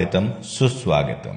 స్వాగతం సుస్వాగతం.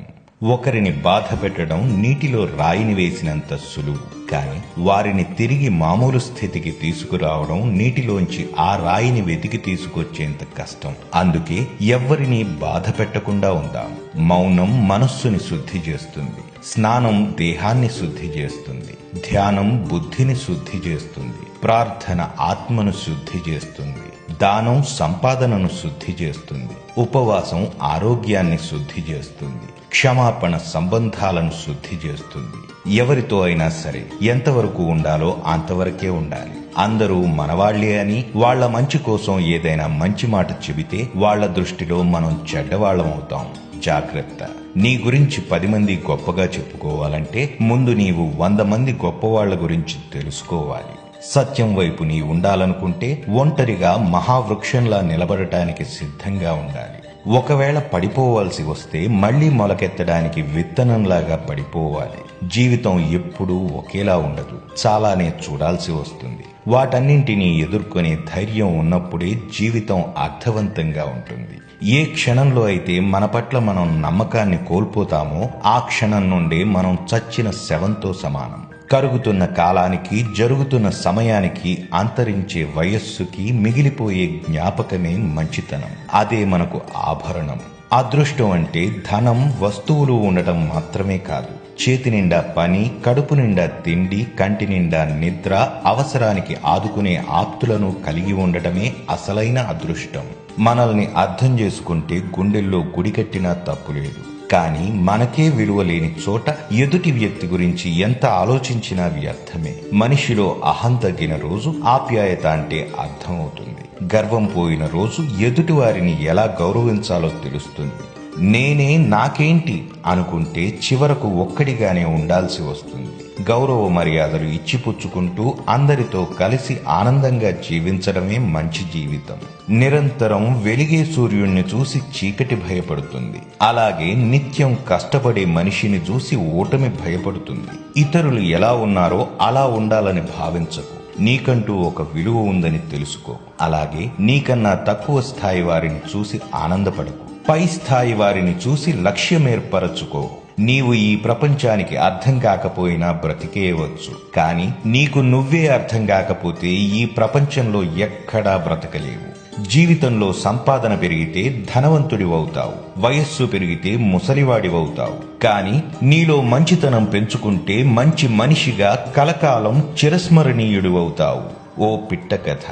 ఒకరిని బాధ పెట్టడం నీటిలో రాయిని వేసినంత సులువు, కానీ వారిని తిరిగి మామూలు స్థితికి తీసుకురావడం నీటిలోంచి ఆ రాయిని వెతికి తీసుకొచ్చేంత కష్టం. అందుకే ఎవ్వరిని బాధ పెట్టకుండా ఉందాం. మౌనం మనస్సుని శుద్ధి చేస్తుంది, స్నానం దేహాన్ని శుద్ధి చేస్తుంది, ధ్యానం బుద్ధిని శుద్ధి చేస్తుంది, ప్రార్థన ఆత్మను శుద్ధి చేస్తుంది, దానం సంపాదనను శుద్ధి చేస్తుంది, ఉపవాసం ఆరోగ్యాన్ని శుద్ధి చేస్తుంది, క్షమాపణ సంబంధాలను శుద్ధి చేస్తుంది. ఎవరితో అయినా సరే ఎంతవరకు ఉండాలో అంతవరకే ఉండాలి. అందరూ మనవాళ్లే అని వాళ్ల మంచి కోసం ఏదైనా మంచి మాట చెబితే వాళ్ల దృష్టిలో మనం చెడ్డవాళ్లమవుతాం. జాగ్రత్త. నీ గురించి 10 మంది గొప్పగా చెప్పుకోవాలంటే ముందు నీవు 100 మంది గొప్పవాళ్ల గురించి తెలుసుకోవాలి. సత్యం వైపు నీ ఉండాలనుకుంటే ఒంటరిగా మహావృక్షంలా నిలబడటానికి సిద్ధంగా ఉండాలి. ఒకవేళ పడిపోవాల్సి వస్తే మళ్లీ మొలకెత్తడానికి విత్తనంలాగా పడిపోవాలి. జీవితం ఎప్పుడూ ఒకేలా ఉండదు, చాలానే చూడాల్సి వస్తుంది. వాటన్నింటినీ ఎదుర్కొనే ధైర్యం ఉన్నప్పుడే జీవితం అర్థవంతంగా ఉంటుంది. ఏ క్షణంలో అయితే మన పట్ల మనం నమ్మకాన్ని కోల్పోతామో ఆ క్షణం నుండే మనం చచ్చిన శవంతో సమానం. కరుగుతున్న కాలానికి, జరుగుతున్న సమయానికి, అంతరించే వయస్సుకి మిగిలిపోయే జ్ఞాపకమే మంచితనం. అదే మనకు ఆభరణం. అదృష్టం అంటే ధనం, వస్తువులు ఉండటం మాత్రమే కాదు, చేతి నిండా పని, కడుపు నిండా తిండి, కంటి నిండా నిద్ర, అవసరానికి ఆదుకునే ఆప్తులను కలిగి ఉండటమే అసలైన అదృష్టం. మనల్ని అర్థం చేసుకుంటే గుండెల్లో గుడి కట్టినా తప్పులేదు, కానీ మనకే విలువ లేని చోట ఎదుటి వ్యక్తి గురించి ఎంత ఆలోచించినా వ్యర్థమే. మనిషిలో అహం తగ్గిన రోజు ఆప్యాయత అంటే అర్థమవుతుంది. గర్వం పోయిన రోజు ఎదుటి వారిని ఎలా గౌరవించాలో తెలుస్తుంది. నేనే నాకేంటి అనుకుంటే చివరకు ఒక్కడిగానే ఉండాల్సి వస్తుంది. గౌరవ మర్యాదలు ఇచ్చిపుచ్చుకుంటూ అందరితో కలిసి ఆనందంగా జీవించడమే మంచి జీవితం. నిరంతరం వెలిగే సూర్యుణ్ణి చూసి చీకటి భయపడుతుంది, అలాగే నిత్యం కష్టపడే మనిషిని చూసి ఓటమి భయపడుతుంది. ఇతరులు ఎలా ఉన్నారో అలా ఉండాలని భావించకు. నీకంటూ ఒక విలువ ఉందని తెలుసుకో. అలాగే నీకన్నా తక్కువ స్థాయి వారిని చూసి ఆనందపడకు. పై స్థాయి వారిని చూసి లక్ష్యమేర్పరచుకో. నీవు ఈ ప్రపంచానికి అర్థం కాకపోయినా బ్రతికేయవచ్చు, కానీ నీకు నువ్వే అర్థం కాకపోతే ఈ ప్రపంచంలో ఎక్కడా బ్రతకలేవు. జీవితంలో సంపాదన పెరిగితే ధనవంతుడివవుతావు, వయస్సు పెరిగితే ముసలివాడివవుతావు, కానీ నీలో మంచితనం పెంచుకుంటే మంచి మనిషిగా కలకాలం చిరస్మరణీయుడివవుతావు. ఓ పిట్ట కథ.